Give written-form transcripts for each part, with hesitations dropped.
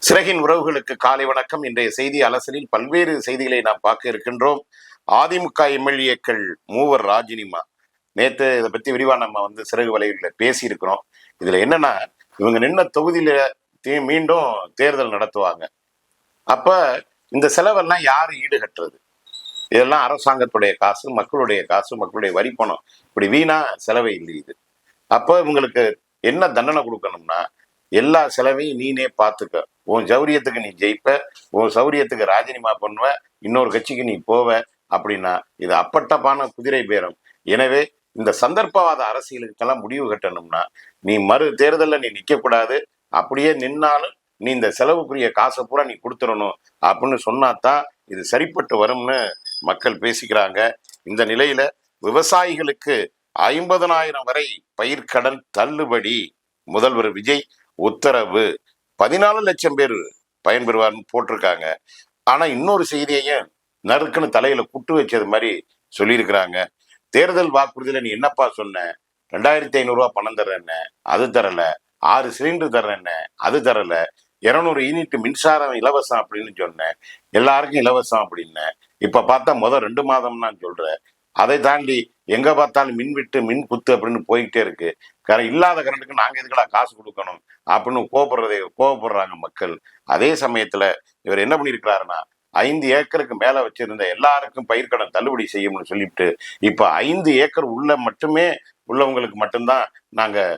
சிறகின் உறவுகளுக்கு காலை வணக்கம். இன்றைய செய்தி அலசலில் பல்வேறு செய்திகளை நாம் பார்க்க இருக்கின்றோம். அதிமுக எம்எல்ஏக்கள் மூவர் ராஜினிமா நேற்று இதை பத்தி விரிவா நம்ம சிறகு வலையில பேசி இருக்கிறோம். இதுல என்னன்னா, இவங்க நின்ன தொகுதியில மீண்டும் தேர்தல் நடத்துவாங்க. அப்ப இந்த செலவெல்லாம் யாரு ஈடுகட்டுறது? இதெல்லாம் அரசாங்கத்துடைய காசு, மக்களுடைய காசு, மக்களுடைய வரி பணம். இப்படி வீணா செலவை இல்லை இது. அப்ப இவங்களுக்கு என்ன தண்டனை கொடுக்கணும்னா, எல்லா செலவையும் நீனே பார்த்துக்க. உன் சௌரியத்துக்கு நீ ஜெயிப்ப, உன் சௌரியத்துக்கு ராஜினிமா பண்ணுவ, இன்னொரு கட்சிக்கு நீ போவ அப்படின்னா இது அப்பட்டப்பான குதிரை பேரம். எனவே இந்த சந்தர்ப்பவாத அரசியலுக்கெல்லாம் முடிவு கட்டணும்னா நீ மறு தேர்தலில் நீ நிற்கக்கூடாது. அப்படியே நின்னாலும் நீ இந்த செலவுக்குரிய காசை பூரா நீ கொடுத்துடணும் அப்படின்னு சொன்னாதான் இது சரிப்பட்டு வரும்னு மக்கள் பேசிக்கிறாங்க. இந்த நிலையில விவசாயிகளுக்கு 50,000 வரை பயிர்க்கடன் தள்ளுபடி முதல்வர் விஜய் உத்தரவு. 14 லட்சம் பேர் பயன்பெறுவார்னு போட்டிருக்காங்க. ஆனா இன்னொரு செய்தியையும் நறுக்குன்னு தலையில குட்டு வச்சது மாதிரி சொல்லியிருக்கிறாங்க. தேர்தல் வாக்குறுதியில நீ என்னப்பா சொன்ன? 2,500 ரூபாய் பணம் தர்றேன்ன, அது தரல. 6 சிலிண்டர் தர்றேன்ன, அது தரல. 200 யூனிட் மின்சாரம் இலவசம் அப்படின்னு சொன்னேன், எல்லாருக்கும் இலவசம் அப்படின்னு. இப்ப பார்த்தா முதல் 2 மாதம் நான் சொல்றேன். அதை தாண்டி எங்க பார்த்தாலும் மின் விட்டு மின் குத்து அப்படின்னு போய்கிட்டே இருக்கு. இல்லாத கரண்ட்டுக்கு நாங்க எதுக்கடா காசு கொடுக்கணும் அப்படின்னு கோவப்படுறாங்க மக்கள். அதே சமயத்துல இவர் என்ன பண்ணிருக்கிறாருன்னா, 5 ஏக்கருக்கு மேல வச்சிருந்த எல்லாருக்கும் பயிர்க்கடன் தள்ளுபடி செய்யும்னு சொல்லிட்டு இப்ப 5 ஏக்கர் உள்ளவங்களுக்கு மட்டும்தான் நாங்க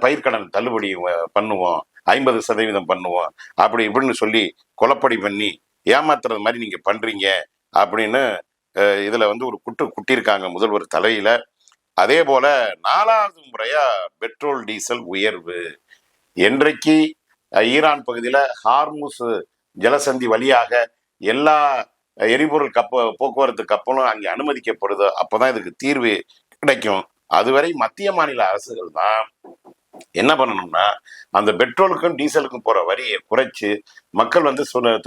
பயிர்க்கடன் தள்ளுபடி பண்ணுவோம், 50% பண்ணுவோம் அப்படி இப்படின்னு சொல்லி கொலப்படி பண்ணி ஏமாத்துறது மாதிரி நீங்க பண்றீங்க அப்படின்னு இதுல ஒரு குட்டியிருக்காங்க முதல்வர் தலையில. அதே போல 4வது முறையா பெட்ரோல் டீசல் உயர்வு. என்றைக்கு ஈரான் பகுதியில ஹார்முஸ் ஜலசந்தி வழியாக எல்லா எரிபொருள் போக்குவரத்து கப்பலும் அங்கே அனுமதிக்கப்படுதோ அப்பதான் இதுக்கு தீர்வு கிடைக்கும். அதுவரை மத்திய மாநில அரசுகள் தான் என்ன பண்ணணும்னா, அந்த பெட்ரோலுக்கும் டீசலுக்கும் போற வரியை குறைச்சு மக்கள்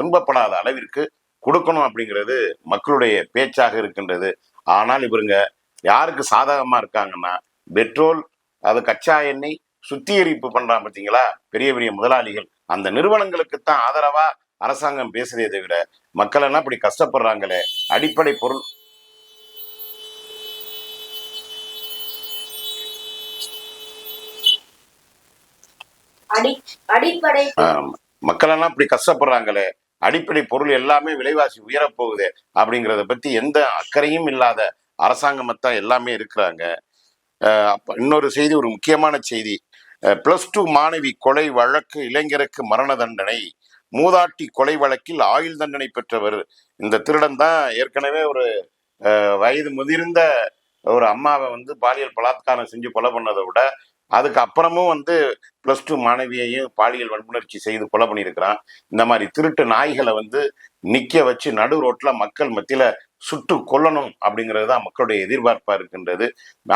துன்பப்படாத அளவிற்கு கொடுக்கணும் அப்படிங்கிறது மக்களுடைய பேச்சாக இருக்கின்றது. ஆனால் இவருங்க யாருக்கு சாதகமா இருக்காங்கன்னா, பெட்ரோல், அது கச்சா எண்ணெய் சுத்திகரிப்பு பண்றான் பார்த்தீங்களா பெரிய பெரிய முதலாளிகள், அந்த நிறுவனங்களுக்குத்தான் ஆதரவா அரசாங்கம் பேசுறதே தவிர மக்கள் எல்லாம் இப்படி கஷ்டப்படுறாங்களே, அடிப்படை பொருள் மக்கள் எல்லாம் இப்படி கஷ்டப்படுறாங்களே, அடிப்படை பொருள் எல்லாமே விலைவாசி உயரப்போகுது அப்படிங்கிறத பத்தி எந்த அக்கறையும் இல்லாத அரசாங்கத்தான் எல்லாமே இருக்கிறாங்க. இன்னொரு செய்தி, ஒரு முக்கியமான செய்தி. +2 மாணவி கொலை வழக்கு, இளைஞருக்கு மரண தண்டனை. மூதாட்டி கொலை வழக்கில் ஆயுள் தண்டனை பெற்றவர் இந்த திருடன் தான். ஏற்கனவே ஒரு வயது முதிர்ந்த ஒரு அம்மாவை பாலியல் பலாத்காரம் செஞ்சு கொலை பண்ணதை விட அதுக்கு அப்புறமும் +2 மாணவியையும் பாலியல் வன்புணர்ச்சி செய்து கொலை பண்ணியிருக்கிறான். இந்த மாதிரி திருட்டு நாய்களை நிக்க வச்சு நடு ரோட்ல மக்கள் மத்தியில சுட்டு கொல்லணும் அப்படிங்கிறது தான் மக்களுடைய எதிர்பார்ப்பா இருக்கின்றது.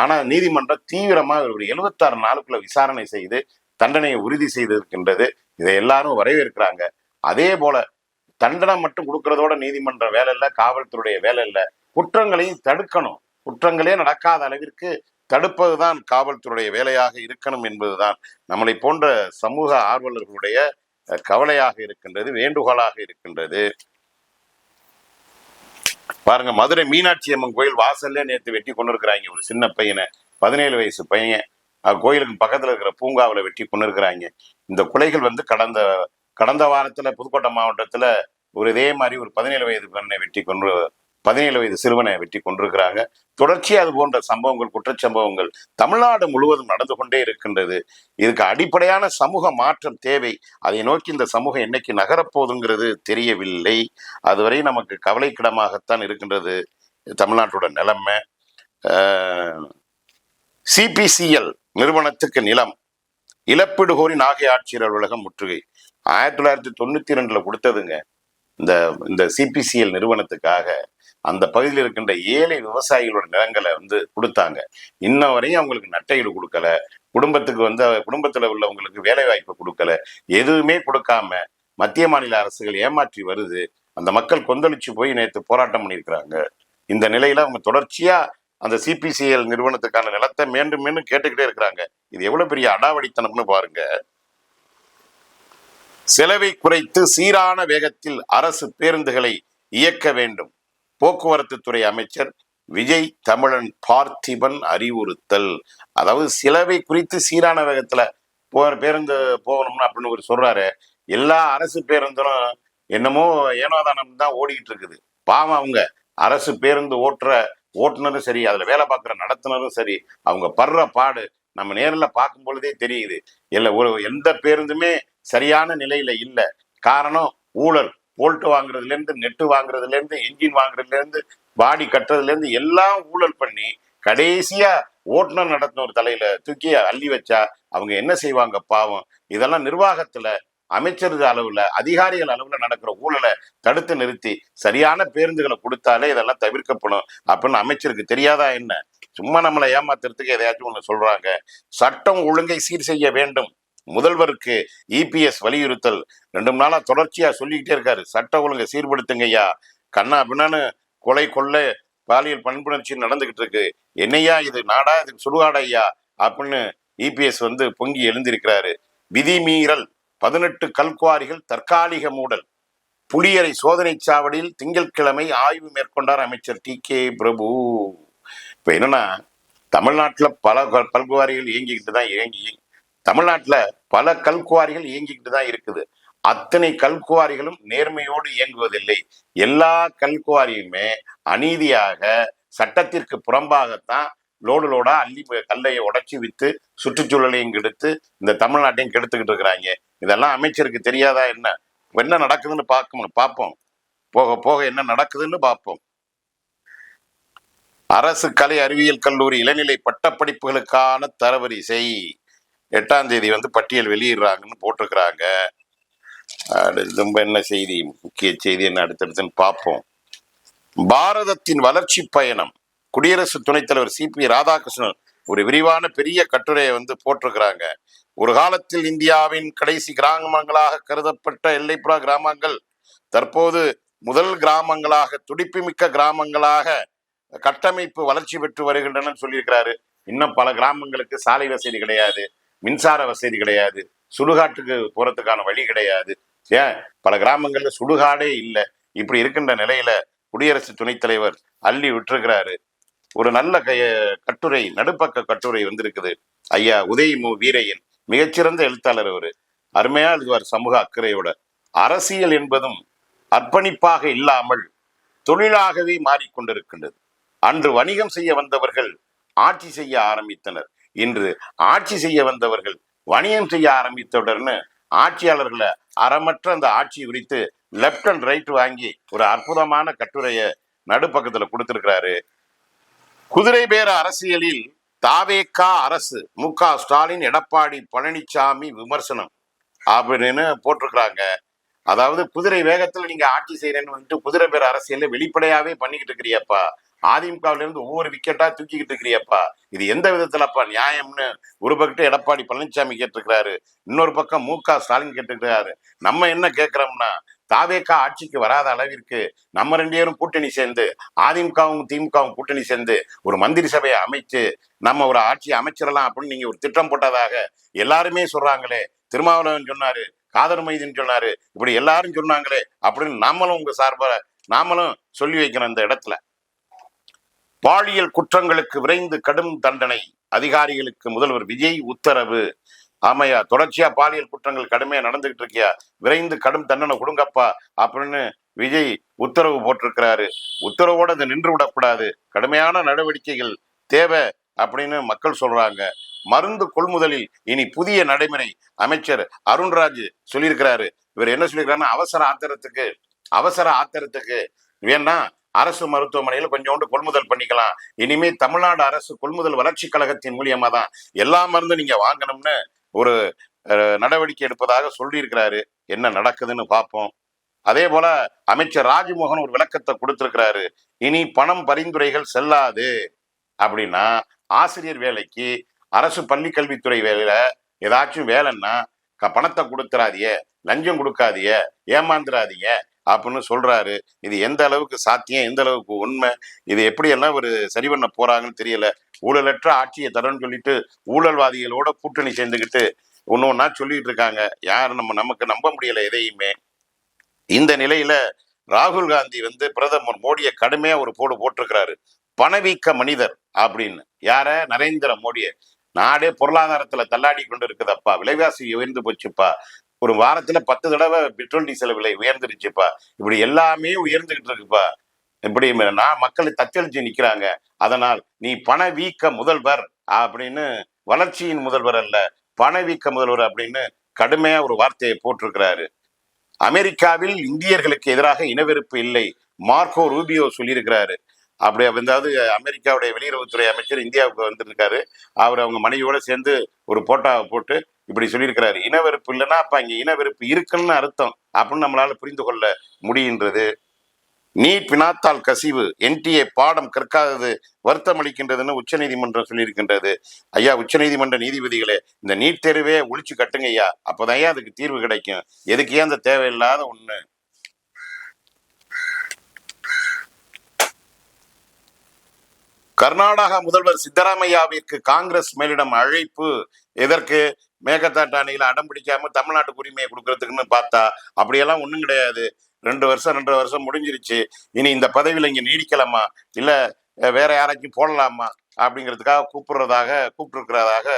ஆனா நீதிமன்றம் தீவிரமா ஒரு 76 நாளுக்குள்ள விசாரணை செய்து தண்டனையை உறுதி செய்திருக்கின்றது. இதை எல்லாரும் வரவேற்கிறாங்க. அதே போல தண்டனை மட்டும் கொடுக்கறதோட நீதிமன்ற வேலை இல்லை, காவல்துறையுடைய வேலை இல்லை, குற்றங்களையும் தடுக்கணும். குற்றங்களே நடக்காத அளவிற்கு தடுப்பதுதான் காவல்துறையுடைய வேலையாக இருக்கணும் என்பதுதான் நம்மளை போன்ற சமூக ஆர்வலர்களுடைய கவலையாக இருக்கின்றது, வேண்டுகோளாக இருக்கின்றது. பாருங்க, மதுரை மீனாட்சி அம்மன் கோயில் வாசல்ல நேற்று வெட்டி கொண்டு இருக்கிறாங்க ஒரு சின்ன பையனை, 17 வயசு பையன். கோயிலுக்கு பக்கத்துல இருக்கிற பூங்காவில் வெட்டி கொண்டு இருக்கிறாங்க. இந்த கொலைகள் கடந்த வாரத்துல புதுக்கோட்டை மாவட்டத்துல இதே மாதிரி ஒரு 17 வயது சிறுவனை வெட்டி கொண்டிருக்கிறாங்க. தொடர்ச்சியா அது போன்ற சம்பவங்கள், குற்றச்சம்பவங்கள் தமிழ்நாடு முழுவதும் நடந்து கொண்டே இருக்கின்றது. இதுக்கு அடிப்படையான சமூக மாற்றம் தேவை. அதை நோக்கி இந்த சமூகம் என்னைக்கு நகரப்போகுதுங்கிறது தெரியவில்லை. அதுவரை நமக்கு கவலைக்கிடமாகத்தான் இருக்கின்றது தமிழ்நாட்டோட நிலைமை. CPCL நிறுவனத்துக்கு நிலம் இழப்பீடு கோரி நாகை ஆட்சியர் அலுவலகம் முற்றுகை. 1992 கொடுத்ததுங்க இந்த CPCL நிறுவனத்துக்காக. அந்த பகுதியில் இருக்கின்ற ஏழை விவசாயிகளோட நிலங்களை கொடுத்தாங்க. இன்ன வரையும் அவங்களுக்கு நட்டையீடு கொடுக்கல, குடும்பத்துல உள்ளவங்களுக்கு வேலை வாய்ப்பு கொடுக்கல, எதுவுமே கொடுக்காம மத்திய மாநில அரசுகள் ஏமாற்றி வருது. அந்த மக்கள் கொந்தளிச்சு போய் நேற்று போராட்டம் பண்ணியிருக்கிறாங்க. இந்த நிலையில அவங்க தொடர்ச்சியா அந்த CPCL நிறுவனத்துக்கான நிலத்தை மீண்டும் மீண்டும் கேட்டுக்கிட்டே இருக்கிறாங்க. இது எவ்வளவு பெரிய அடாவடித்தனம்னு பாருங்க. செலவை குறைத்து சீரான வேகத்தில் அரசு பேருந்துகளை இயக்க வேண்டும். போக்குவரத்து துறை அமைச்சர் விஜய் தமிழன் பார்த்திபன் அறிவுறுத்தல். அதாவது செலவை குறித்து சீரான வேகத்துல பேருந்து போகணும்னு அப்படின்னு ஒரு சொல்றாரு. எல்லா அரசு பேருந்தும் என்னமோ ஏனோதானம் தான் ஓடிக்கிட்டு இருக்குது. பாவம் அவங்க அரசு பேருந்து ஓட்டுநரும் சரி, அதுல வேலை பார்க்குற நடத்துனரும் சரி, அவங்க படுற பாடு நம்ம நேரில் பார்க்கும் பொழுதே தெரியுது. இல்லை, எந்த பேருந்துமே சரியான நிலையில இல்லை. காரணம் ஊழல். போல்ட் வாங்குறதுல இருந்து, நெட்டு வாங்குறதுல இருந்து, என்ஜின் வாங்குறதுல இருந்து, பாடி கட்டுறதுல இருந்து எல்லாம் ஊழல் பண்ணி கடைசியா ஓட்டுநர் நடத்துனவர் தலையில தூக்கி அள்ளி வச்சா அவங்க என்ன செய்வாங்க பாவம். இதெல்லாம் நிர்வாகத்துல, அமைச்சர்கள் அளவுல, அதிகாரிகள் அளவுல நடக்கிற ஊழலை தடுத்து நிறுத்தி சரியான பேருந்துகளை கொடுத்தாலே இதெல்லாம் தவிர்க்கப்படும் அப்படின்னு அமைச்சருக்கு தெரியாதா என்ன? சும்மா நம்மளை ஏமாத்துறதுக்கு எதையாச்சும் ஒண்ணு சொல்றாங்க. சட்டம் ஒழுங்கை சீர் செய்ய வேண்டும். முதல்வருக்கு இபிஎஸ் வலியுறுத்தல். 2 நாளா தொடர்ச்சியா சொல்லிக்கிட்டே இருக்காரு, சட்ட ஒழுங்கை சீர்படுத்துங்க ஐயா. கண்ணா பின்னான்னு கொலை கொள்ளை பாலியல் பண்புணர்ச்சி நடந்துகிட்டு இருக்கு. என்னையா இது நாடா, இது சுடுகாடா ஐயா அப்படின்னு இபிஎஸ் பொங்கி எழுந்திருக்கிறாரு. விதிமீறல். 18 கல்குவாரிகள் தற்காலிக மூடல். புளியரை சோதனை சாவடியில் திங்கட்கிழமை ஆய்வு மேற்கொண்டார் அமைச்சர் டி.கே. பிரபு. இப்ப என்னன்னா, தமிழ்நாட்டுல பல கல்குவாரிகள் தமிழ்நாட்டுல பல கல்குவாரிகள் இயங்கிக்கிட்டு தான் இருக்குது. அத்தனை கல்குவாரிகளும் நேர்மையோடு இயங்குவதில்லை. எல்லா கல்குவாரியுமே அநீதியாக, சட்டத்திற்கு புறம்பாகத்தான் லோடா அள்ளி கல்லையை உடைச்சி வித்து சுற்றுச்சூழலையும் கெடுத்து இந்த தமிழ்நாட்டையும் கெடுத்துக்கிட்டு இருக்கிறாங்க. இதெல்லாம் அமைச்சருக்கு தெரியாதா என்ன? என்ன நடக்குதுன்னு பார்ப்போம். போக போக என்ன நடக்குதுன்னு பார்ப்போம். அரசு கலை அறிவியல் கல்லூரி இளநிலை பட்டப்படிப்புகளுக்கான தரவரிசை 8ஆம் தேதி பட்டியல் வெளியிடுறாங்கன்னு போட்டிருக்கிறாங்க. ரொம்ப என்ன செய்தி, முக்கிய செய்தி என்ன அடுத்தடுத்துன்னு பார்ப்போம். பாரதத்தின் வளர்ச்சி பயணம். குடியரசு துணைத் தலைவர் சி.பி. ராதாகிருஷ்ணன் ஒரு விரிவான பெரிய கட்டுரையை போட்டிருக்கிறாங்க. ஒரு காலத்தில் இந்தியாவின் கடைசி கிராமங்களாக கருதப்பட்ட எல்லைப்புற கிராமங்கள் தற்போது முதல் கிராமங்களாக, துடிப்புமிக்க கிராமங்களாக கட்டமைப்பு வளர்ச்சி பெற்று வருகின்றன சொல்லியிருக்கிறாரு. இன்னும் பல கிராமங்களுக்கு சாலை வசதி கிடையாது, மின்சார வசதி கிடையாது, சுடுகாட்டுக்கு போறதுக்கான வழி கிடையாது. ஏன் பல கிராமங்கள்ல சுடுகாடே இல்லை. இப்படி இருக்கின்ற நிலையில குடியரசு துணைத் தலைவர் அள்ளி விட்டுருக்கிறாரு. ஒரு நல்ல கட்டுரை, நடுப்பக்க கட்டுரை வந்திருக்குது. ஐயா உதயமு வீரையன் மிகச்சிறந்த எழுத்தாளர். அவரு அருமையா எழுதுவார் சமூக அக்கறையோட. அரசியல் என்பதும் அர்ப்பணிப்பாக இல்லாமல் தொழிலாகவே மாறிக்கொண்டிருக்கின்றது. அன்று வணிகம் செய்ய வந்தவர்கள் ஆட்சி செய்ய ஆரம்பித்தனர். இன்று ஆட்சி செய்ய வந்தவர்கள் வணிகம் செய்ய ஆரம்பித்தவுடனே ஆட்சியாளர்களை அறமற்ற அந்த ஆட்சி குறித்து லெப்ட் அண்ட் ரைட் வாங்கி ஒரு அற்புதமான கட்டுரையை நடுப்பக்கத்துல கொடுத்திருக்கிறாரு. குதிரை பேர அரசியலில் தாவேகா அரசு, மு.க. ஸ்டாலின், எடப்பாடி பழனிசாமி விமர்சனம் அப்படின்னு போட்டிருக்கிறாங்க. அதாவது குதிரை வேகத்துல நீங்க ஆட்சி செய்யறேன்னு குதிரை பேர அரசியல வெளிப்படையாவே பண்ணிக்கிட்டு இருக்கிறியப்பா. அதிமுகவில இருந்து ஒவ்வொரு விக்கெட்டா தூக்கிக்கிட்டு இருக்கிறியப்பா. இது எந்த விதத்துலப்பா நியாயம்னு ஒரு பக்கம் எடப்பாடி பழனிசாமி கேட்டிருக்கிறாரு, இன்னொரு பக்கம் மு.க. ஸ்டாலின் கேட்டிருக்கிறாரு. நம்ம என்ன கேட்கிறோம்னா, தாவேகா ஆட்சிக்கு வராத அளவிற்கு நம்ம 2 பேரும் கூட்டணி சேர்ந்து, அதிமுகவும் திமுகவும் கூட்டணி சேர்ந்து ஒரு மந்திரி சபையை அமைச்சு நம்ம ஒரு ஆட்சி அமைச்சிடலாம் அப்படின்னு நீங்க ஒரு திட்டம் போட்டதாக எல்லாருமே சொல்றாங்களே. திருமாவளவன் சொன்னாரு, காதர் மைதீன் சொன்னாரு, இப்படி எல்லாரும் சொன்னாங்களே அப்படின்னு நாமளும் உங்க சார்பா நாமளும் சொல்லி வைக்கிறோம். இந்த இடத்துல பாலியல் குற்றங்களுக்கு விரைந்து கடும் தண்டனை, அதிகாரிகளுக்கு முதல்வர் விஜய் உத்தரவு. ஆமையா, தொடர்ச்சியா பாலியல் குற்றங்கள் கடுமையா நடந்துகிட்டு இருக்கியா, விரைந்து கடும் தண்டனை கொடுங்கப்பா அப்படின்னு விஜய் உத்தரவு போட்டிருக்கிறாரு. உத்தரவோட அது நின்று விடக்கூடாது, கடுமையான நடவடிக்கைகள் தேவை அப்படின்னு மக்கள் சொல்றாங்க. மருந்து கொள்முதலில் இனி புதிய நடைமுறை அமைச்சர் அருண்ராஜ் சொல்லியிருக்கிறாரு. இவர் என்ன சொல்லியிருக்கிறாருன்னா, அவசர ஆத்திரத்துக்கு வேணா அரசு மருத்துவமனையில கொஞ்சோண்டு கொள்முதல் பண்ணிக்கலாம். இனிமே தமிழ்நாடு அரசு கொள்முதல் வளர்ச்சி கழகத்தின் மூலியமா தான் எல்லா மருந்தும் நீங்க வாங்கணும்னு ஒரு நடவடிக்கை எடுப்பதாக சொல்லியிருக்கிறாரு. என்ன நடக்குதுன்னு பார்ப்போம். அதே போல அமைச்சர் ராஜ்மோகன் ஒரு விளக்கத்தை கொடுத்திருக்கிறாரு. இனி பணம் பரிந்துரைகள் செல்லாது அப்படின்னா, ஆசிரியர் வேலைக்கு, அரசு பள்ளி கல்வித்துறை வேலையில ஏதாச்சும் வேலைன்னா பணத்தை கொடுத்துறாதீங்க, லஞ்சம் கொடுக்காதீங்க, ஏமாந்துடாதீங்க அப்படின்னு சொல்றாரு. இது எந்த அளவுக்கு சாத்தியம், எந்த அளவுக்கு உண்மை, இது எப்படியெல்லாம் ஒரு சரி பண்ண போறாங்கன்னு தெரியல. ஊழலற்ற ஆட்சியை தரன்னு சொல்லிட்டு ஊழல்வாதிகளோட கூட்டணி சேர்ந்துக்கிட்டு ஒன்று ஒன்றா சொல்லிட்டு இருக்காங்க. யார் நமக்கு நம்ப முடியல எதையுமே. இந்த நிலையில ராகுல் காந்தி வந்து பிரதமர் மோடியை கடுமையா ஒரு போடு போட்டிருக்கிறாரு. பணவீக்க மனிதர் அப்படின்னு. யார? நரேந்திர மோடியை. நாடே பொருளாதாரத்துல தள்ளாடி கொண்டு இருக்குதப்பா, விலைவாசி உயர்ந்து போச்சுப்பா, ஒரு வாரத்துல 10 தடவை பெட்ரோல் டீசல் விலை உயர்ந்துருச்சுப்பா, இப்படி எல்லாமே உயர்ந்துகிட்டு இருக்குப்பா, இப்படி நான் மக்களை தத்தளிச்சு நிக்கிறாங்க. அதனால் நீ பணவீக்க முதல்வர் அப்படின்னு, வளர்ச்சியின் முதல்வர் அல்ல, பணவீக்க முதல்வர் அப்படின்னு கடுமையா ஒரு வார்த்தையை போட்டிருக்கிறாரு. அமெரிக்காவில் இந்தியர்களுக்கு எதிராக இனவெறுப்பு இல்லை, மார்க்கோ ரூபியோ சொல்லியிருக்கிறாரு. அப்படி அதாவது அமெரிக்காவுடைய வெளியுறவுத்துறை அமைச்சர் இந்தியாவுக்கு வந்திருக்காரு. அவர் அவங்க மனைவியோட சேர்ந்து ஒரு போட்டோவை போட்டு இப்படி சொல்லியிருக்கிறாரு. இனவெறுப்பு இல்லைன்னா அப்ப அங்க இனவெறுப்பு இருக்குன்னு அர்த்தம் அப்படின்னு நம்மளால புரிந்து கொள்ள முடிகின்றது. நீட் வினாத்தாள் கசிவு, என்டிஏ பாடம் கற்காதது வருத்தம் அளிக்கின்றதுன்னு உச்ச நீதிமன்றம் சொல்லியிருக்கின்றது. ஐயா உச்ச நீதிமன்ற நீதிபதிகளே, இந்த நீட் தேர்வே ஒழிச்சு கட்டுங்க ஐயா, அப்பதான் ஐயா அதுக்கு தீர்வு கிடைக்கும். எதுக்கு ஏன் அந்த தேவையில்லாத ஒண்ணு. கர்நாடகா முதல்வர் சித்தராமையாவிற்கு காங்கிரஸ் மேலிடம் அழைப்பு. எதற்கு? மேகதாட்டு அணையில அடம் பிடிக்காம தமிழ்நாட்டுக்கு உரிமையை கொடுக்கறதுக்குன்னு பார்த்தா அப்படியெல்லாம் ஒண்ணும் கிடையாது. 2 வருஷம் முடிஞ்சிருச்சு. இனி இந்த பதவியில இங்க நீடிக்கலாமா இல்ல வேற யாராச்சும் போடலாமா அப்படிங்கிறதுக்காக கூப்பிட்டுருக்கிறதாக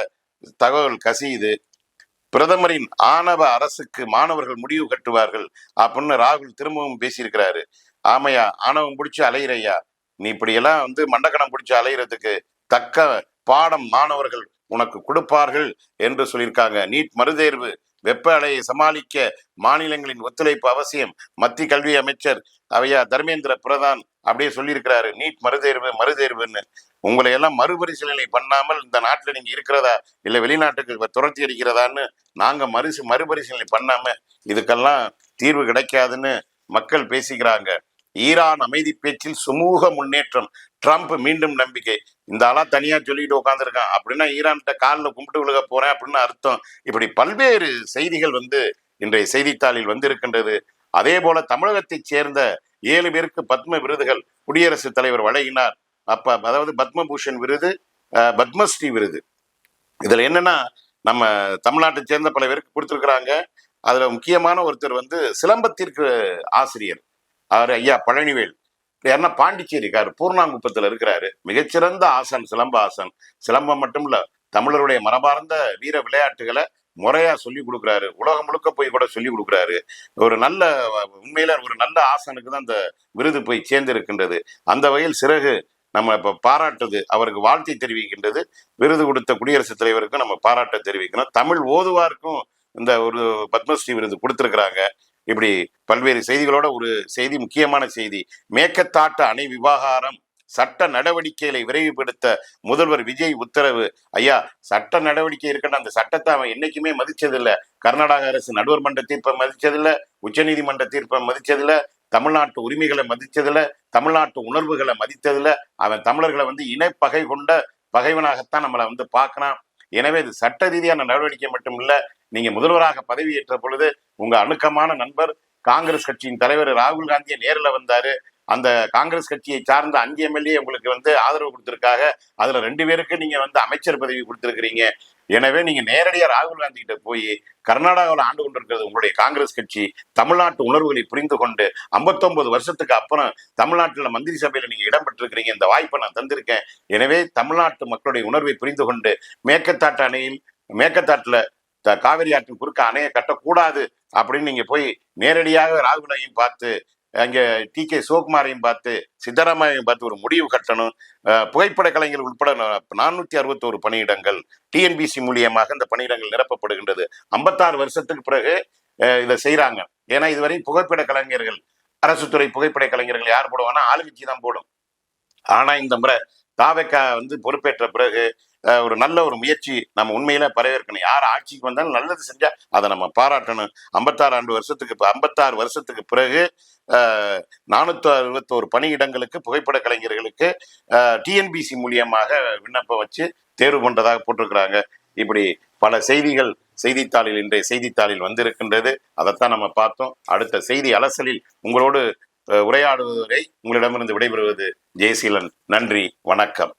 தகவல் கசியுது. பிரதமரின் ஆணவ அரசுக்கு மாணவர்கள் முடிவு கட்டுவார்கள் அப்படின்னு ராகுல் திரும்பவும் பேசியிருக்கிறாரு. ஆமையா, ஆணவம் பிடிச்சு அலையிறையா, நீ இப்படி எல்லாம் வந்து மண்டக்கணம் பிடிச்சு அலையிறதுக்கு தக்க பாடம் மாணவர்கள் உனக்கு கொடுப்பார்கள் என்று சொல்லியிருக்காங்க. நீட் மறுதேர்வு, வெப்ப அலையை சமாளிக்க மாநிலங்களின் ஒத்துழைப்பு அவசியம். மத்திய கல்வி அமைச்சர் அவையா தர்மேந்திர பிரதான் அப்படியே சொல்லியிருக்கிறாரு. நீட் மறுதேர்வுன்னு உங்களை எல்லாம் மறுபரிசீலனை பண்ணாமல் இந்த நாட்டில் நீங்க இருக்கிறதா இல்ல வெளிநாட்டுக்கு துரத்தி அடிக்கிறதான்னு நாங்க மறுபரிசீலனை பண்ணாம இதுக்கெல்லாம் தீர்வு கிடைக்காதுன்னு மக்கள் பேசிக்கிறாங்க. ஈரான் அமைதி பேச்சில் சுமூக முன்னேற்றம், ட்ரம்ப் மீண்டும் நம்பிக்கை. இந்த ஆளா தனியா சொல்லிட்டு உட்காந்துருக்கான் அப்படின்னா ஈரான்கிட்ட காலில் கும்பிட்டு விழுக போறேன் அப்படின்னு அர்த்தம். இப்படி பல்வேறு செய்திகள் வந்து இன்றைய செய்தித்தாளில் வந்திருக்கின்றது. அதே போல தமிழகத்தை சேர்ந்த 7 பேருக்கு பத்ம விருதுகள் குடியரசுத் தலைவர் வழங்கினார். அதாவது பத்மபூஷன் விருது, பத்மஸ்ரீ விருது. இதுல என்னன்னா நம்ம தமிழ்நாட்டை சேர்ந்த பல பேருக்கு கொடுத்துருக்குறாங்க. அதுல முக்கியமான ஒருத்தர் வந்து சிலம்பத்திற்கு ஆசிரியர், அவர் ஐயா பழனிவேல். யாருன்னா பாண்டிச்சேரிக்கார், பூர்ணாங்குப்பத்தில் இருக்கிறாரு. மிகச்சிறந்த ஆசன், சிலம்ப ஆசன். சிலம்பம் மட்டும் இல்ல, தமிழருடைய மரபார்ந்த வீர விளையாட்டுகளை முறையா சொல்லி கொடுக்குறாரு. உலகம் முழுக்க போய் கூட சொல்லி கொடுக்குறாரு. ஒரு நல்ல, உண்மையில ஒரு நல்ல ஆசனுக்கு தான் அந்த விருது போய் சேர்ந்து இருக்கின்றது. அந்த வகையில் சிறகு நம்ம இப்ப பாராட்டுது, அவருக்கு வாழ்த்தை தெரிவிக்கின்றது. விருது கொடுத்த குடியரசுத் தலைவருக்கும் நம்ம பாராட்ட தெரிவிக்கணும். தமிழ் ஓதுவாருக்கும் இந்த ஒரு பத்மஸ்ரீ விருது கொடுத்திருக்கிறாங்க. இப்படி பல்வேறு செய்திகளோட ஒரு செய்தி, முக்கியமான செய்தி. மேகதாட்டு அணை விவகாரம் சட்ட நடவடிக்கைகளை விரைவுபடுத்த முதல்வர் விஜய் உத்தரவு. ஐயா, சட்ட நடவடிக்கை இருக்கட்டும், அந்த சட்டத்தை அவன் என்னைக்குமே மதிச்சதில்ல. கர்நாடக அரசு நடுவர் மன்ற தீர்ப்பை மதிச்சதில்ல, உச்ச நீதிமன்ற தீர்ப்பை மதிச்சதில்ல, தமிழ்நாட்டு உரிமைகளை மதிச்சதில்ல, தமிழ்நாட்டு உணர்வுகளை மதித்ததில்ல. அவன் தமிழர்களை வந்து இனப்பகை கொண்ட பகைவனாகத்தான் நம்மளை வந்து பார்க்கறான். எனவே இது சட்ட ரீதியான நடவடிக்கை மட்டும் இல்ல. நீங்க முதல்வராக பதவியேற்ற பொழுது உங்க அணுக்கமான நண்பர் காங்கிரஸ் கட்சியின் தலைவர் ராகுல் காந்தியை நேரில் வந்தாரு. அந்த காங்கிரஸ் கட்சியை சார்ந்த 5 எம்எல்ஏ உங்களுக்கு வந்து ஆதரவு கொடுத்திருக்காங்க. அதுல 2 பேருக்கு நீங்க வந்து அமைச்சர் பதவி கொடுத்திருக்கிறீங்க. எனவே நீங்க நேரடியா ராகுல் காந்தி கிட்ட போய், கர்நாடகாவில் ஆண்டு கொண்டிருக்கிறது உங்களுடைய காங்கிரஸ் கட்சி, தமிழ்நாட்டு உணர்வுகளை புரிந்து கொண்டு 59 வருஷத்துக்கு அப்புறம் தமிழ்நாட்டுல மந்திரி சபையில நீங்க இடம்பெற்றிருக்கிறீங்க, இந்த வாய்ப்பை நான் தந்திருக்கேன். எனவே தமிழ்நாட்டு மக்களுடைய உணர்வை புரிந்து கொண்டு மேகதாட்டுல காவிரி ஆற்றின் குறுக்க அணையை கட்டக்கூடாது அப்படின்னு நீங்க போய் நேரடியாக ராகுலையும் பார்த்து, அங்க டி.கே. சிவகுமாரையும் பார்த்து, சித்தராமையாவையும் பார்த்து ஒரு முடிவு கட்டணும். புகைப்பட கலைஞர்கள் உட்பட 461 பணியிடங்கள் டிஎன்பிசி மூலியமாக இந்த பணியிடங்கள் நிரப்பப்படுகின்றது. 56 வருஷத்துக்கு பிறகு இதை செய்யறாங்க. ஏன்னா இதுவரை புகைப்பட கலைஞர்கள், அரசு துறை புகைப்பட கலைஞர்கள் யார் போடுவாங்கன்னா ஆளுங்கட்சி தான் போடும். ஆனா இந்த முறை தாவேக்கா வந்து பொறுப்பேற்ற பிறகு ஒரு நல்ல ஒரு முயற்சி நம்ம உண்மையில வரவேற்கணும். யார் ஆட்சிக்கு வந்தாலும் நல்லது செஞ்சா அதை நம்ம பாராட்டணும். 56 வருஷத்துக்கு பிறகு 461 பணியிடங்களுக்கு புகைப்பட கலைஞர்களுக்கு டிஎன்பிசி மூலியமாக விண்ணப்பம் வச்சு தேர்வு பண்றதாக போட்டிருக்கிறாங்க. இப்படி பல செய்திகள் செய்தித்தாளில், இன்றைய செய்தித்தாளில் வந்திருக்கின்றது. அதைத்தான் நம்ம பார்த்தோம். அடுத்த செய்தி அலசலில் உங்களோடு உரையாடுவதை உங்களிடமிருந்து விடைபெறுவது ஜெயசீலன். நன்றி, வணக்கம்.